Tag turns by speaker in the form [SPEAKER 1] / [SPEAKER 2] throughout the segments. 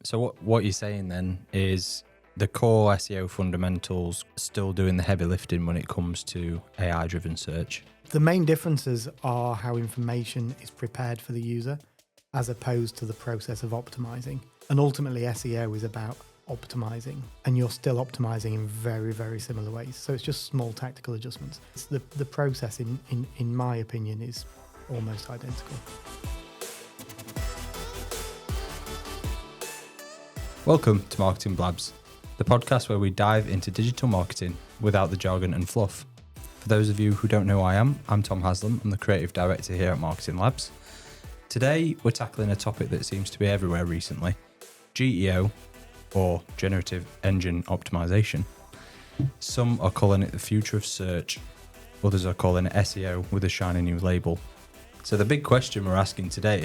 [SPEAKER 1] So what you're saying then is the core SEO fundamentals still doing the heavy lifting when it comes to AI-driven search.
[SPEAKER 2] The main differences are how information is prepared for the user as opposed to the process of optimizing. And ultimately, SEO is about optimizing, and you're still optimizing in very, very similar ways. So it's just small tactical adjustments. It's the process, in my opinion, is almost identical.
[SPEAKER 1] Welcome to Marketing Blabs, the podcast where we dive into digital marketing without the jargon and fluff. For those of you who don't know who I am, I'm Tom Haslam. I'm the creative director here at Marketing Labs. Today, we're tackling a topic that seems to be everywhere recently, GEO, or Generative Engine Optimisation. Some are calling it the future of search, others are calling it SEO with a shiny new label. So the big question we're asking today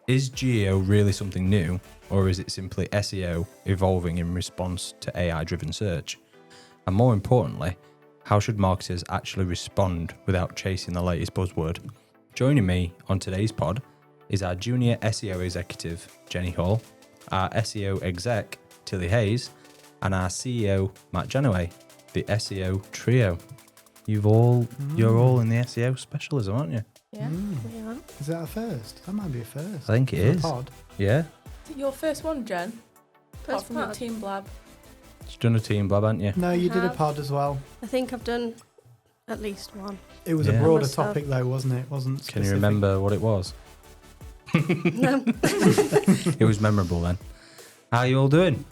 [SPEAKER 1] is GEO really something new, or is it simply SEO evolving in response to AI-driven search? And more importantly, how should marketers actually respond without chasing the latest buzzword? Joining me on today's pod is our junior SEO executive, Jenny Hall, our SEO exec, Tilly Hayes, and our CEO, Matt Janaway, the SEO trio. You're all in the SEO specialism, aren't you?
[SPEAKER 3] Yeah, we are.
[SPEAKER 2] Is that a first? That might be a first.
[SPEAKER 1] I think it
[SPEAKER 2] For a
[SPEAKER 1] is.
[SPEAKER 2] pod.
[SPEAKER 1] Yeah.
[SPEAKER 3] Is it your first one, Jen? Apart
[SPEAKER 4] First
[SPEAKER 3] from your
[SPEAKER 4] pod.
[SPEAKER 3] Team Blab.
[SPEAKER 1] You've done a team blab, haven't you?
[SPEAKER 2] No, you did a
[SPEAKER 4] have.
[SPEAKER 2] pod as well.
[SPEAKER 4] I think I've done at least one.
[SPEAKER 2] It was
[SPEAKER 1] Yeah.
[SPEAKER 2] a broader
[SPEAKER 4] Myself.
[SPEAKER 2] topic though, wasn't it? It wasn't
[SPEAKER 1] Can
[SPEAKER 2] specific.
[SPEAKER 1] you remember what it was?
[SPEAKER 4] No.
[SPEAKER 1] It was memorable then. How are you all doing?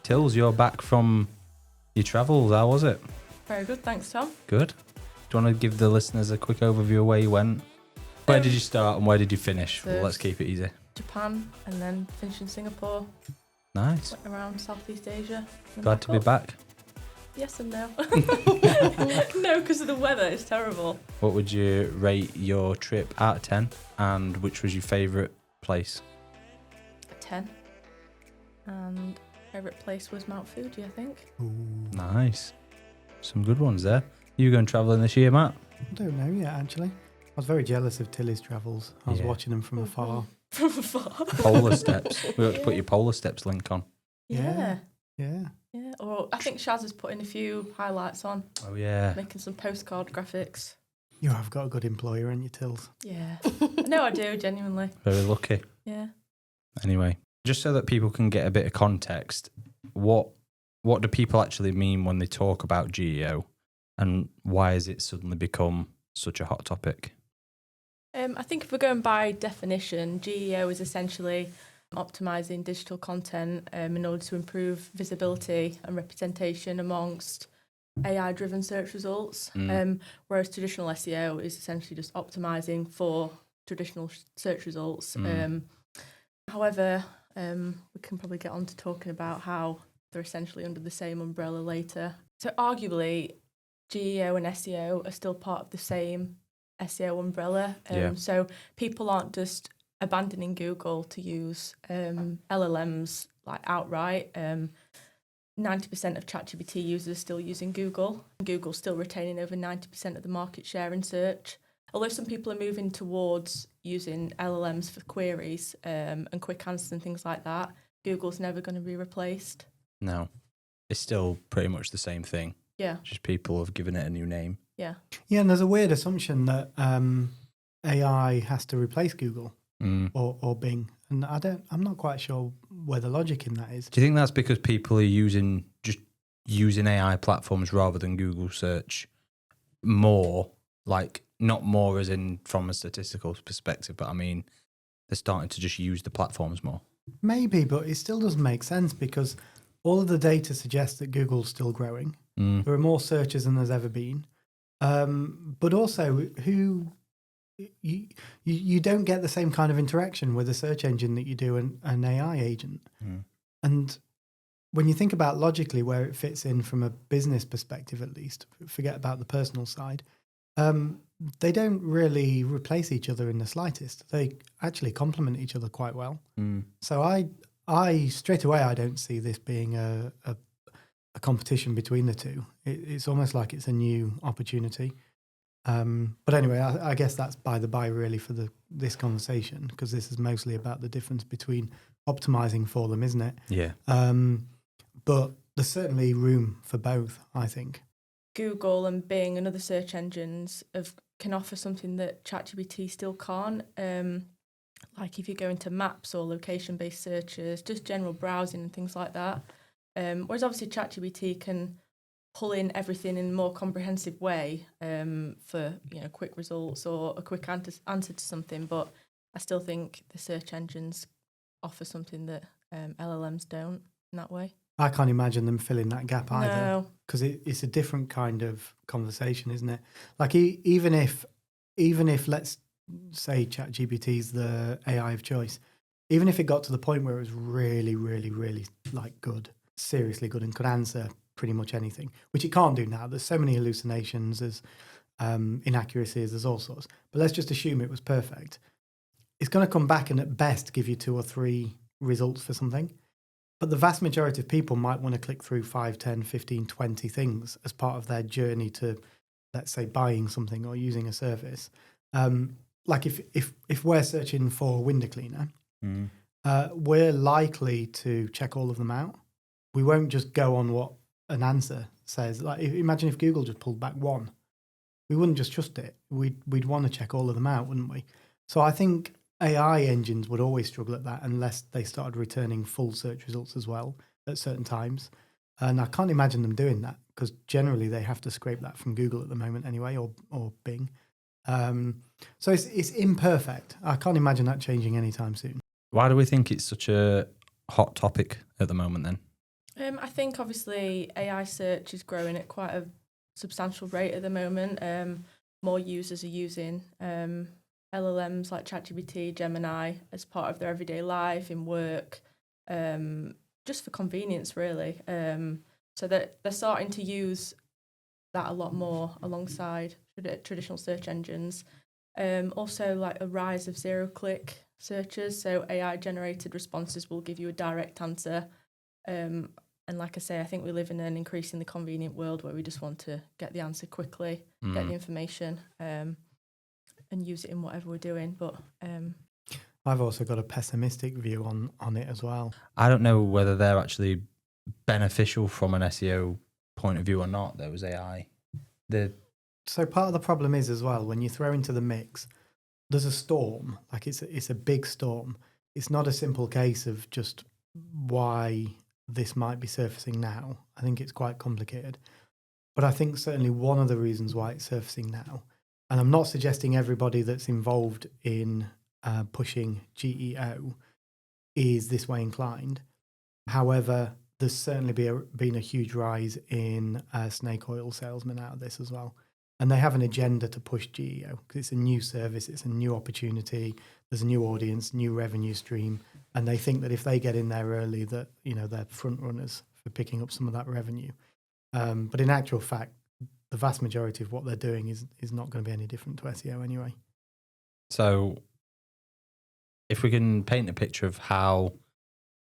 [SPEAKER 1] Tills, you're back from your travels. How was it?
[SPEAKER 3] Very good, thanks, Tom.
[SPEAKER 1] Good. Do you want to give the listeners a quick overview of where you went? Where did you start and where did you finish?
[SPEAKER 3] So-
[SPEAKER 1] Well, let's keep it easy.
[SPEAKER 3] Japan, and then finished in Singapore.
[SPEAKER 1] Nice.
[SPEAKER 3] Went around Southeast Asia. then
[SPEAKER 1] Glad to be
[SPEAKER 3] up.
[SPEAKER 1] back.
[SPEAKER 3] Yes and no. No, because of the weather. It's terrible.
[SPEAKER 1] What would you rate your trip out of 10? And which was your favourite place?
[SPEAKER 3] A 10. And favourite place was Mount Fuji, I think.
[SPEAKER 2] Ooh.
[SPEAKER 1] Nice. Some good ones there. You going travelling this year, Matt?
[SPEAKER 2] I don't know yet, actually. I was very jealous of Tilly's travels. I was
[SPEAKER 1] Yeah.
[SPEAKER 2] watching them from
[SPEAKER 4] Mhm.
[SPEAKER 2] afar.
[SPEAKER 3] From afar.
[SPEAKER 1] Polar Steps. We ought to put your Polar Steps link on.
[SPEAKER 3] Yeah.
[SPEAKER 2] Yeah.
[SPEAKER 3] Yeah. Or I think Shaz has put in a few highlights on,
[SPEAKER 1] Oh, yeah.
[SPEAKER 3] making some postcard graphics.
[SPEAKER 2] You have got a good employer, ain't you, Tills?
[SPEAKER 3] Yeah. No, I do, genuinely.
[SPEAKER 1] Very lucky.
[SPEAKER 3] Yeah.
[SPEAKER 1] Anyway, just so that people can get a bit of context, what do people actually mean when they talk about GEO, and why has it suddenly become such a hot topic?
[SPEAKER 3] I think if we're going by definition, GEO is essentially optimizing digital content in order to improve visibility and representation amongst AI-driven search results, whereas traditional SEO is essentially just optimizing for traditional search results. However, we can probably get on to talking about how they're essentially under the same umbrella later. So arguably, GEO and SEO are still part of the same SEO umbrella.
[SPEAKER 1] Yeah.
[SPEAKER 3] So people aren't just abandoning Google to use LLMs like outright. 90% of ChatGPT users are still using Google. Google's still retaining over 90% of the market share in search. Although some people are moving towards using LLMs for queries and quick answers and things like that, Google's never going to be replaced.
[SPEAKER 1] No. It's still pretty much the same thing.
[SPEAKER 3] Yeah,
[SPEAKER 1] Just people have given it a new name.
[SPEAKER 3] yeah.
[SPEAKER 2] Yeah, and there's a weird assumption that AI has to replace Google or Bing. And I'm not quite sure where the logic in that is.
[SPEAKER 1] Do you think that's because people are using AI platforms rather than Google search more? Like, not more as in from a statistical perspective, but I mean, they're starting to just use the platforms more.
[SPEAKER 2] Maybe, but it still doesn't make sense because all of the data suggests that Google's still growing. There are more searches than there's ever been. But also, you don't get the same kind of interaction with a search engine that you do an AI agent. And when you think about logically where it fits in from a business perspective, at least, forget about the personal side, they don't really replace each other in the slightest. They actually complement each other quite well. So I straight away, I don't see this being a competition between the two. It's almost like it's a new opportunity. But anyway, I guess that's by the by really for this conversation, because this is mostly about the difference between optimizing for them, isn't it?
[SPEAKER 1] Yeah.
[SPEAKER 2] But there's certainly room for both, I think.
[SPEAKER 3] Google and Bing and other search engines can offer something that ChatGPT still can't. Like if you go into maps or location-based searches, just general browsing and things like that. Whereas obviously ChatGPT can pull in everything in a more comprehensive way for quick results or a quick answer to something. But I still think the search engines offer something that LLMs don't in that way.
[SPEAKER 2] I can't imagine them filling that gap either,
[SPEAKER 3] No.
[SPEAKER 2] because it's a different kind of conversation, isn't it? Like even if let's say ChatGPT is the AI of choice, even if it got to the point where it was really, really, really like good, seriously good, and could answer pretty much anything, which it can't do now. There's so many hallucinations, there's inaccuracies, there's all sorts. But let's just assume it was perfect. It's going to come back and at best give you 2 or 3 results for something. But the vast majority of people might want to click through 5, 10, 15, 20 things as part of their journey to, let's say, buying something or using a service. Like if we're searching for a window cleaner, we're likely to check all of them out. We won't just go on what an answer says. Like imagine if Google just pulled back one. We wouldn't just trust it. We'd want to check all of them out, wouldn't we? So I think AI engines would always struggle at that unless they started returning full search results as well at certain times. And I can't imagine them doing that because generally they have to scrape that from Google at the moment anyway, or Bing. So it's imperfect. I can't imagine that changing anytime soon.
[SPEAKER 1] Why do we think it's such a hot topic at the moment then?
[SPEAKER 3] I think obviously AI search is growing at quite a substantial rate at the moment. More users are using LLMs like ChatGPT, Gemini as part of their everyday life, in work, just for convenience really. So that they're starting to use that a lot more alongside traditional search engines. Also like a rise of zero-click searches. So AI generated responses will give you a direct answer. And like I say, I think we live in an increasingly convenient world where we just want to get the answer quickly, get the information, and use it in whatever we're doing. But
[SPEAKER 2] I've also got a pessimistic view on it as well.
[SPEAKER 1] I don't know whether they're actually beneficial from an SEO point of view or not. There was AI.
[SPEAKER 2] So part of the problem is as well, when you throw into the mix, there's a storm. Like it's a big storm. It's not a simple case of just why this might be surfacing now. I think it's quite complicated. But I think certainly one of the reasons why it's surfacing now, and I'm not suggesting everybody that's involved in pushing GEO is this way inclined. However, there's certainly been a huge rise in snake oil salesmen out of this as well. And they have an agenda to push GEO because it's a new service, it's a new opportunity, there's a new audience, new revenue stream. And they think that if they get in there early, that they're front runners for picking up some of that revenue. But in actual fact, the vast majority of what they're doing is not going to be any different to SEO anyway.
[SPEAKER 1] So if we can paint a picture of how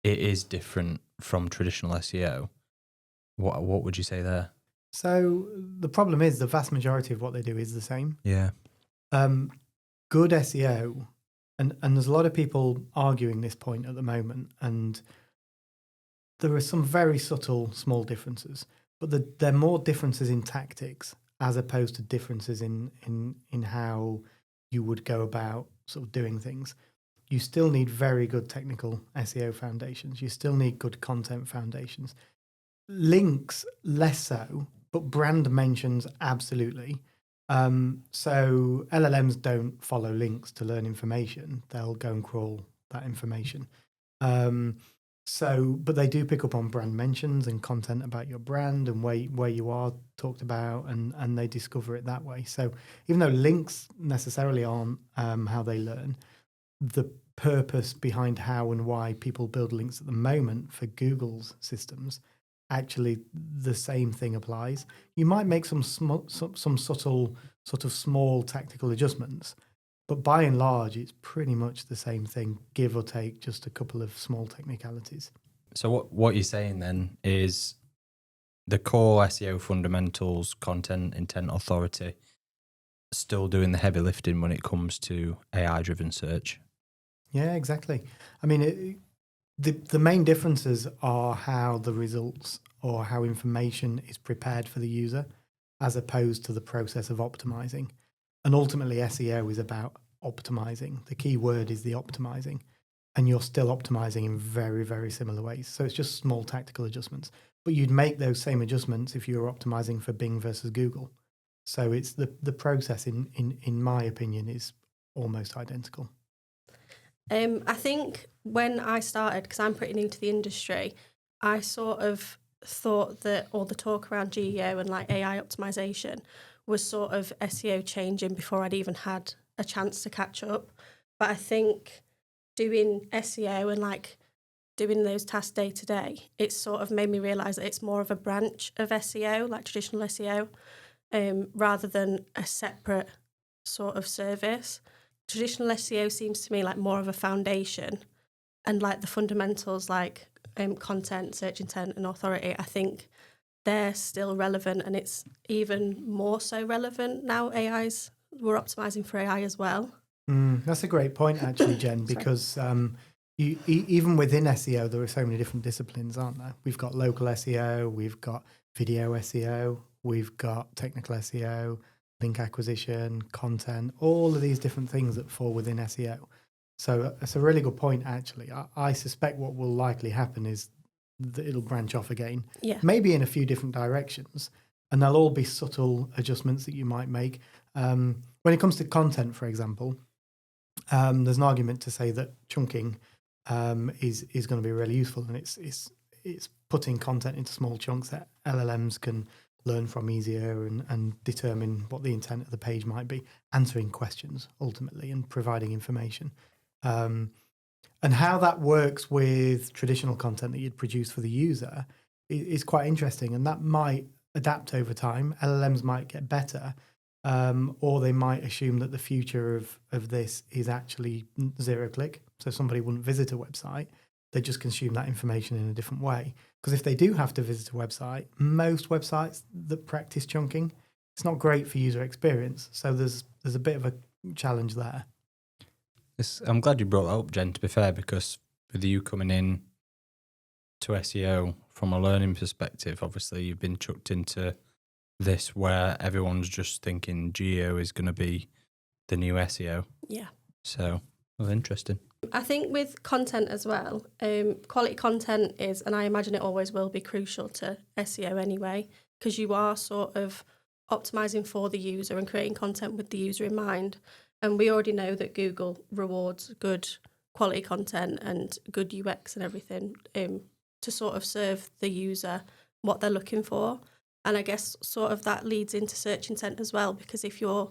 [SPEAKER 1] it is different from traditional SEO, what would you say there?
[SPEAKER 2] So the problem is the vast majority of what they do is the same.
[SPEAKER 1] Yeah.
[SPEAKER 2] Good SEO, and there's a lot of people arguing this point at the moment, and there are some very subtle small differences, but there are more differences in tactics as opposed to differences in how you would go about sort of doing things. You still need very good technical SEO foundations. You still need good content foundations. Links, less so, but brand mentions, absolutely. So LLMs don't follow links to learn information. They'll go and crawl that information. But they do pick up on brand mentions and content about your brand and where you are talked about, and they discover it that way. So even though links necessarily aren't how they learn, the purpose behind how and why people build links at the moment for Google's systems, actually the same thing applies. You might make some subtle sort of small tactical adjustments, but by and large, it's pretty much the same thing, give or take just a couple of small technicalities.
[SPEAKER 1] So what you're saying then is the core SEO fundamentals, content, intent, authority, still doing the heavy lifting when it comes to AI-driven search.
[SPEAKER 2] Yeah, exactly. I mean, The main differences are how the results or how information is prepared for the user, as opposed to the process of optimizing. And ultimately, SEO is about optimizing. The key word is the optimizing, and you're still optimizing in very, very similar ways. So it's just small tactical adjustments, but you'd make those same adjustments if you were optimizing for Bing versus Google. So it's the process, in my opinion, is almost identical.
[SPEAKER 4] I think when I started, because I'm pretty new to the industry, I sort of thought that all the talk around GEO and like AI optimization was sort of SEO changing before I'd even had a chance to catch up. But I think doing SEO and like doing those tasks day to day, it sort of made me realise that it's more of a branch of SEO, like traditional SEO, rather than a separate sort of service. Traditional SEO seems to me like more of a foundation, and like the fundamentals like content, search intent and authority, I think they're still relevant, and it's even more so relevant now. We're optimizing for AI as well.
[SPEAKER 2] That's a great point, actually, Jen, because even within SEO, there are so many different disciplines, aren't there? We've got local SEO, we've got video SEO, we've got technical SEO, link acquisition, content, all of these different things that fall within SEO. So it's a really good point, actually. I suspect what will likely happen is that it'll branch off again, maybe in a few different directions, and they'll all be subtle adjustments that you might make. When it comes to content, for example, there's an argument to say that chunking is going to be really useful, and it's putting content into small chunks that LLMs can learn from easier and determine what the intent of the page might be, answering questions ultimately and providing information. And how that works with traditional content that you'd produce for the user is quite interesting, and that might adapt over time. LLMs might get better, or they might assume that the future of this is actually zero click. So somebody wouldn't visit a website, they just consume that information in a different way. Because if they do have to visit a website, most websites that practice chunking, it's not great for user experience. So there's a bit of a challenge there.
[SPEAKER 1] I'm glad you brought that up, Jen, to be fair, because with you coming in to SEO from a learning perspective, obviously you've been chucked into this where everyone's just thinking GEO is going to be the new SEO.
[SPEAKER 4] Yeah.
[SPEAKER 1] So, well, interesting.
[SPEAKER 4] I think with content as well, quality content is, and I imagine it always will be, crucial to SEO anyway, because you are sort of optimizing for the user and creating content with the user in mind. And we already know that Google rewards good quality content and good UX and everything to sort of serve the user what they're looking for. And I guess sort of that leads into search intent as well, because if you're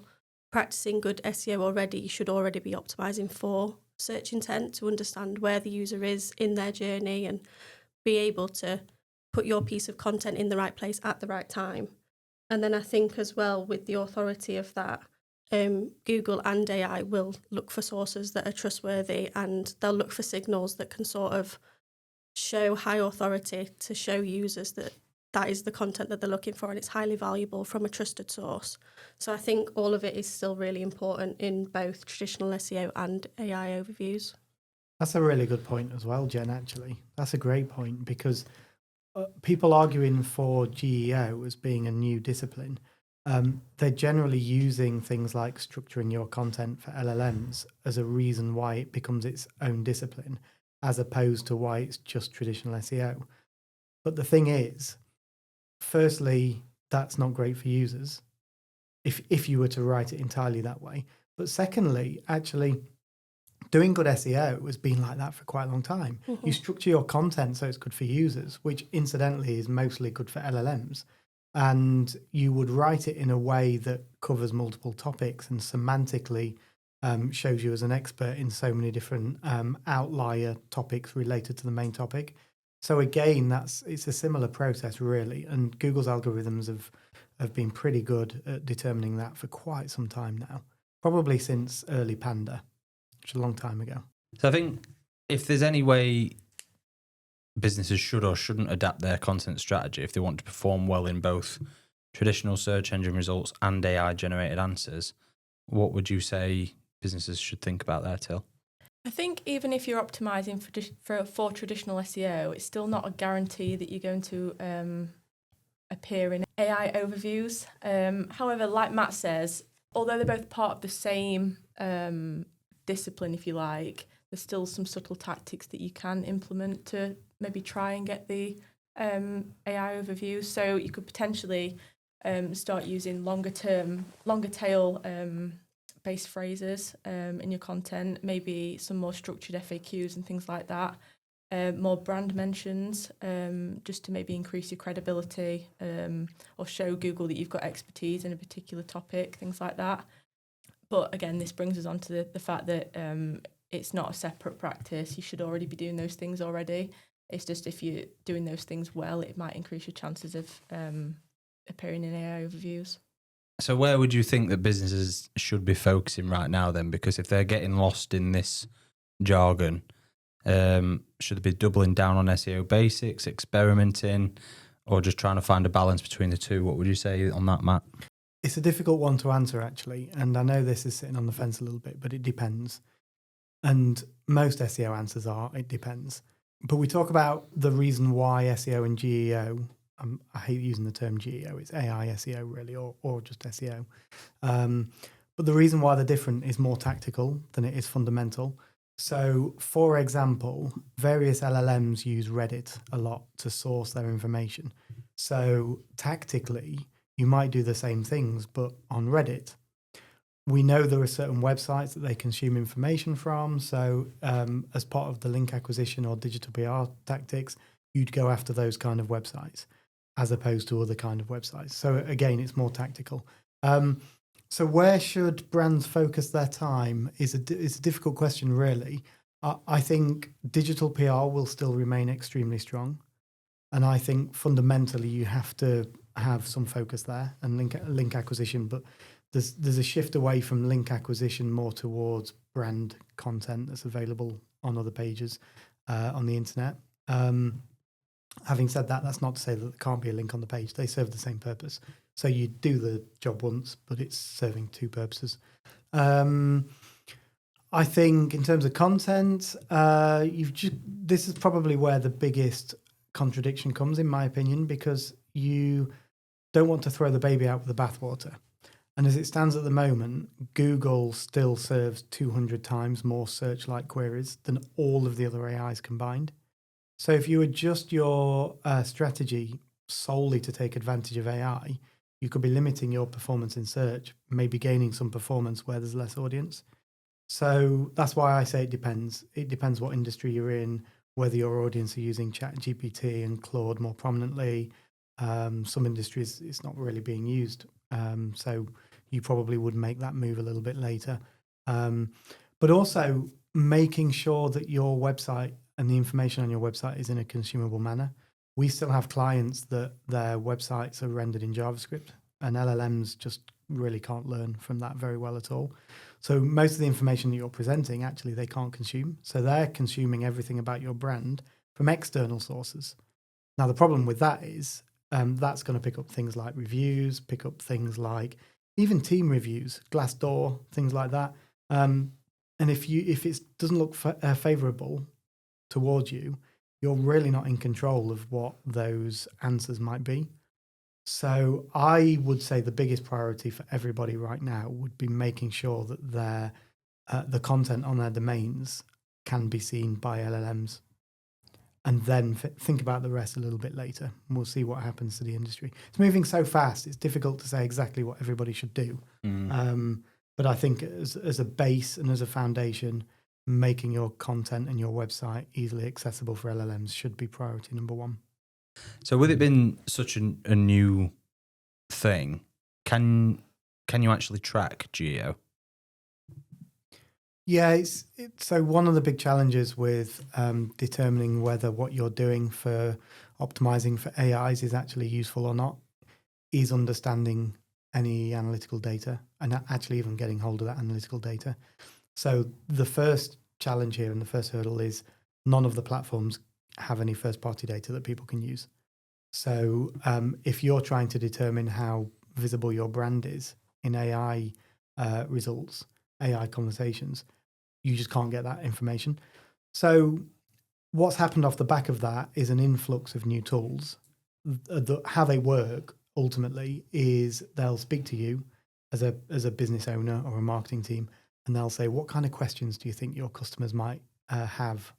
[SPEAKER 4] practicing good SEO already, you should already be optimizing for search intent to understand where the user is in their journey and be able to put your piece of content in the right place at the right time. And then I think as well with the authority of that, Google and AI will look for sources that are trustworthy, and they'll look for signals that can sort of show high authority to show users that that is the content that they're looking for and it's highly valuable from a trusted source. So I think all of it is still really important in both traditional SEO and AI overviews.
[SPEAKER 2] That's a really good point as well, Jen, actually. That's a great point, because people arguing for GEO as being a new discipline, they're generally using things like structuring your content for LLMs as a reason why it becomes its own discipline, as opposed to why it's just traditional SEO. But the thing is, firstly, that's not great for users if you were to write it entirely that way. But secondly, actually, doing good SEO has been like that for quite a long time. Mm-hmm. You structure your content so it's good for users, which incidentally is mostly good for LLMs. And you would write it in a way that covers multiple topics and semantically shows you as an expert in so many different outlier topics related to the main topic. So again, it's a similar process, really. And Google's algorithms have been pretty good at determining that for quite some time now, probably since early Panda, which is a long time ago.
[SPEAKER 1] So I think if there's any way businesses should or shouldn't adapt their content strategy if they want to perform well in both traditional search engine results and AI generated answers, what would you say businesses should think about there, Till?
[SPEAKER 3] I think even if you're optimizing for traditional SEO, it's still not a guarantee that you're going to appear in AI overviews. However, like Matt says, although they're both part of the same discipline, if you like, there's still some subtle tactics that you can implement to maybe try and get the AI overviews. So you could potentially start using longer tail based phrases in your content, maybe some more structured FAQs and things like that. More brand mentions, just to maybe increase your credibility, or show Google that you've got expertise in a particular topic, things like that. But again, this brings us on to the fact that it's not a separate practice. You should already be doing those things already. It's just if you're doing those things well, it might increase your chances of appearing in AI overviews.
[SPEAKER 1] So where would you think that businesses should be focusing right now then? Because if they're getting lost in this jargon, should they be doubling down on SEO basics, experimenting, or just trying to find a balance between the two? What would you say on that, Matt?
[SPEAKER 2] It's a difficult one to answer, actually. And I know this is sitting on the fence a little bit, but it depends. And most SEO answers are, it depends. But we talk about the reason why SEO and GEO, I hate using the term GEO, it's AI SEO really, or just SEO. But the reason why they're different is more tactical than it is fundamental. So, for example, various LLMs use Reddit a lot to source their information. So, tactically, you might do the same things, but on Reddit. We know there are certain websites that they consume information from. So, as part of the link acquisition or digital PR tactics, you'd go after those kind of websites as opposed to other kind of websites. So, again, it's more tactical. So where should brands focus their time is a difficult question, really. I think digital PR will still remain extremely strong. And I think fundamentally you have to have some focus there and link acquisition. But there's a shift away from link acquisition more towards brand content that's available on other pages on the internet. Having said that, that's not to say that there can't be a link on the page. They serve the same purpose. So you do the job once, but it's serving two purposes. I think in terms of content, this is probably where the biggest contradiction comes, in my opinion, because you don't want to throw the baby out with the bathwater. And as it stands at the moment, Google still serves 200 times more search-like queries than all of the other AIs combined. So if you adjust your strategy solely to take advantage of AI, you could be limiting your performance in search, maybe gaining some performance where there's less audience. So that's why I say it depends. It depends what industry you're in, whether your audience are using ChatGPT and Claude more prominently. Some industries, it's not really being used. So you probably would make that move a little bit later. But also making sure that your website and the information on your website is in a consumable manner. We still have clients that their websites are rendered in JavaScript, and LLMs just really can't learn from that very well at all. So most of the information that you're presenting, actually, they can't consume. So they're consuming everything about your brand from external sources. Now, the problem with that is that's going to pick up things like reviews, pick up things like even team reviews, Glassdoor, things like that. And if it doesn't look favorable towards you, you're really not in control of what those answers might be. So I would say the biggest priority for everybody right now would be making sure that the content on their domains can be seen by LLMs. And then think about the rest a little bit later. And we'll see what happens to the industry. It's moving so fast, it's difficult to say exactly what everybody should do. But I think as a base and as a foundation, making your content and your website easily accessible for LLMs should be priority number one.
[SPEAKER 1] So with it being such a new thing, can you actually track GEO?
[SPEAKER 2] Yeah, so one of the big challenges with determining whether what you're doing for optimizing for AIs is actually useful or not is understanding any analytical data and actually even getting hold of that analytical data. So the first challenge here and the first hurdle is none of the platforms have any first-party data that people can use. So if you're trying to determine how visible your brand is in AI results, AI conversations, you just can't get that information. So what's happened off the back of that is an influx of new tools. How they work ultimately is they'll speak to you as a business owner or a marketing team, and they'll say, what kind of questions do you think your customers might have?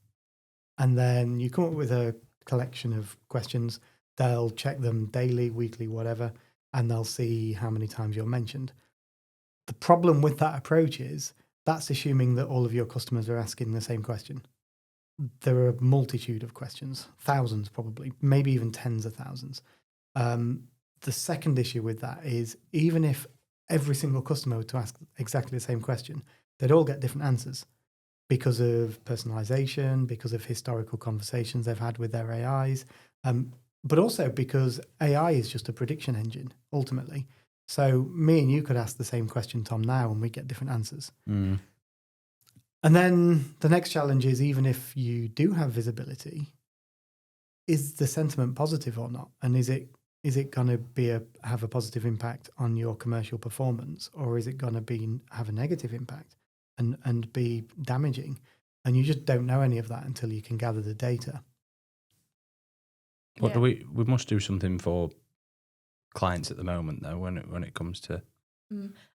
[SPEAKER 2] And then you come up with a collection of questions. They'll check them daily, weekly, whatever, and they'll see how many times you're mentioned. The problem with that approach is that's assuming that all of your customers are asking the same question. There are a multitude of questions, thousands probably, maybe even tens of thousands. The second issue with that is even if every single customer were to ask exactly the same question, they'd all get different answers because of personalization, because of historical conversations they've had with their AIs, but also because AI is just a prediction engine, ultimately. So me and you could ask the same question, Tom, now, and we get different answers.
[SPEAKER 1] Mm.
[SPEAKER 2] And then the next challenge is, even if you do have visibility, is the sentiment positive or not? And is it going to have a positive impact on your commercial performance, or is it going to have a negative impact and be damaging? And you just don't know any of that until you can gather the data.
[SPEAKER 1] What do we must do something for clients at the moment, though, when it comes to...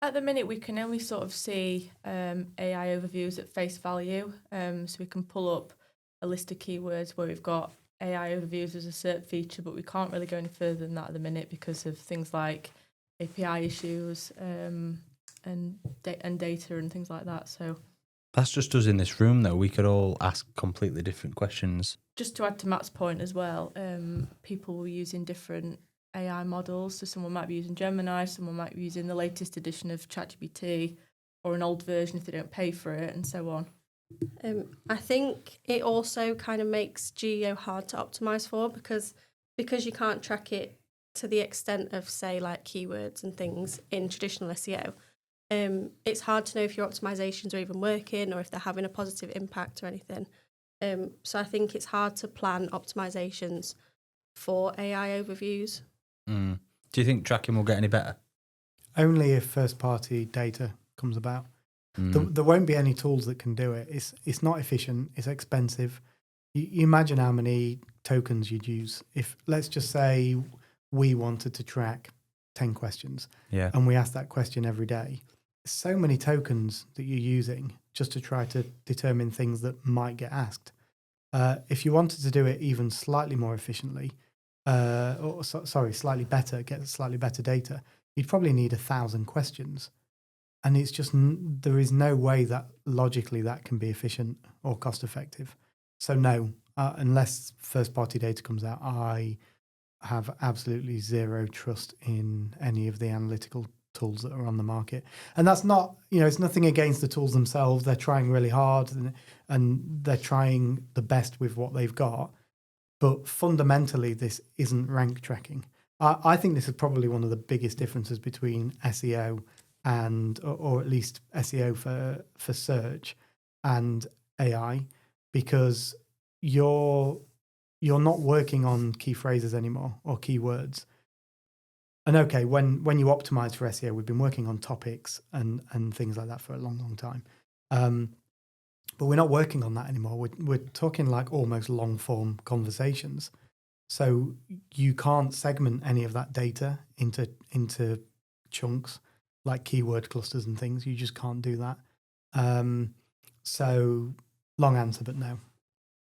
[SPEAKER 3] At the minute, we can only sort of see AI overviews at face value. So we can pull up a list of keywords where we've got AI overviews as a cert feature, but we can't really go any further than that at the minute because of things like API issues and data and things like that. So
[SPEAKER 1] That's just us in this room, though. We could all ask completely different questions.
[SPEAKER 3] Just to add to Matt's point as well, people were using different AI models. So someone might be using Gemini, someone might be using the latest edition of ChatGPT, or an old version if they don't pay for it, and so on.
[SPEAKER 4] I think it also kind of makes GEO hard to optimize for because you can't track it to the extent of, say, like keywords and things in traditional SEO. It's hard to know if your optimizations are even working or if they're having a positive impact or anything. So I think it's hard to plan optimizations for AI overviews.
[SPEAKER 1] Mm. Do you think tracking will get any better?
[SPEAKER 2] Only if first-party data comes about. There won't be any tools that can do it. It's not efficient. It's expensive. You imagine how many tokens you'd use if, let's just say, we wanted to track 10 questions, and we ask that question every day. So many tokens that you're using just to try to determine things that might get asked. If you wanted to do it even slightly more efficiently, slightly better, get slightly better data, you'd probably need 1,000 questions. And it's just, there is no way that logically that can be efficient or cost effective. So no, unless first party data comes out, I have absolutely zero trust in any of the analytical tools that are on the market. And that's not, it's nothing against the tools themselves. They're trying really hard and they're trying the best with what they've got. But fundamentally, this isn't rank tracking. I think this is probably one of the biggest differences between SEO or at least SEO for search and AI, because you're not working on key phrases anymore or keywords. And okay, when you optimize for SEO, we've been working on topics and things like that for a long, long time. But we're not working on that anymore. We're talking like almost long form conversations. So you can't segment any of that data into chunks like keyword clusters and things. You just can't do that. So long answer, but no.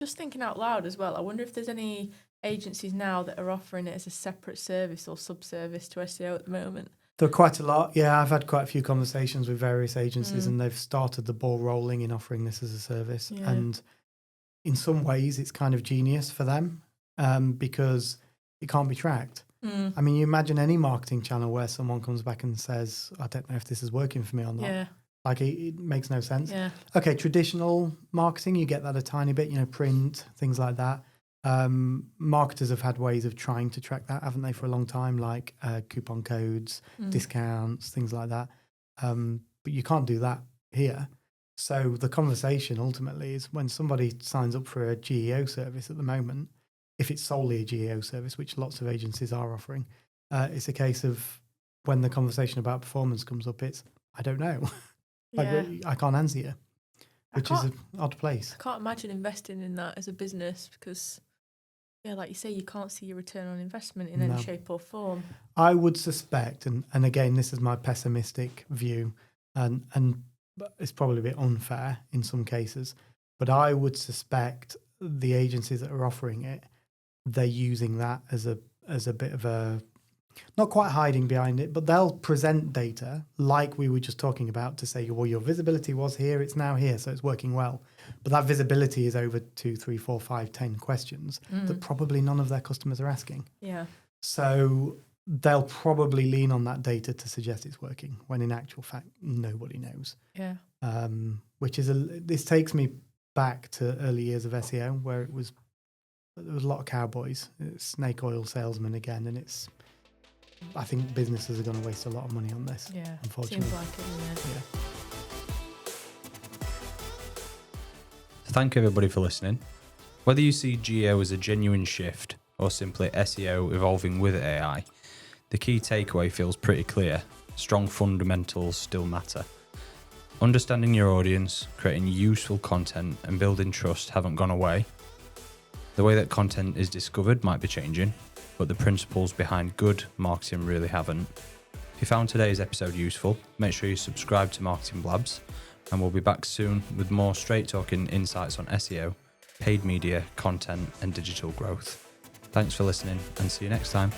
[SPEAKER 3] Just thinking out loud as well, I wonder if there's any agencies now that are offering it as a separate service or sub-service to SEO at the moment.
[SPEAKER 2] There are quite a lot. Yeah, I've had quite a few conversations with various agencies and they've started the ball rolling in offering this as a service. Yeah. And in some ways it's kind of genius for them because it can't be tracked. I mean, you imagine any marketing channel where someone comes back and says, I don't know if this is working for me or not. Yeah. Like it makes no sense. Yeah. Okay, traditional marketing, you get that a tiny bit, print, things like that. Marketers have had ways of trying to track that, haven't they, for a long time, like coupon codes, discounts, things like that. But you can't do that here. So the conversation ultimately is when somebody signs up for a GEO service at the moment, if it's solely a GEO service, which lots of agencies are offering, it's a case of when the conversation about performance comes up, it's, I don't know. I can't answer you. which is an odd place.
[SPEAKER 3] I can't imagine investing in that as a business because, yeah, like you say, you can't see your return on investment in any shape or form.
[SPEAKER 2] I would suspect, and again, this is my pessimistic view, and it's probably a bit unfair in some cases, but I would suspect the agencies that are offering it, they're using that as a bit of a, not quite hiding behind it, but they'll present data like we were just talking about to say, well, your visibility was here, it's now here, so it's working well. But that visibility is over 2, 3, 4, 5, 10 questions that probably none of their customers are asking.
[SPEAKER 3] Yeah.
[SPEAKER 2] So they'll probably lean on that data to suggest it's working, when in actual fact, nobody knows.
[SPEAKER 3] Yeah.
[SPEAKER 2] Which is this takes me back to early years of SEO, where there was a lot of cowboys, snake oil salesmen again, and I think businesses are going to waste a lot of money on this.
[SPEAKER 3] Yeah.
[SPEAKER 2] Unfortunately.
[SPEAKER 3] Seems like it, isn't it?
[SPEAKER 2] Yeah.
[SPEAKER 1] So thank you everybody for listening. Whether you see GEO as a genuine shift or simply SEO evolving with AI, the key takeaway feels pretty clear. Strong fundamentals still matter. Understanding your audience, creating useful content and building trust haven't gone away. The way that content is discovered might be changing, but the principles behind good marketing really haven't. If you found today's episode useful, make sure you subscribe to Marketing Blabs, and we'll be back soon with more straight-talking insights on SEO, paid media, content, and digital growth. Thanks for listening, and see you next time.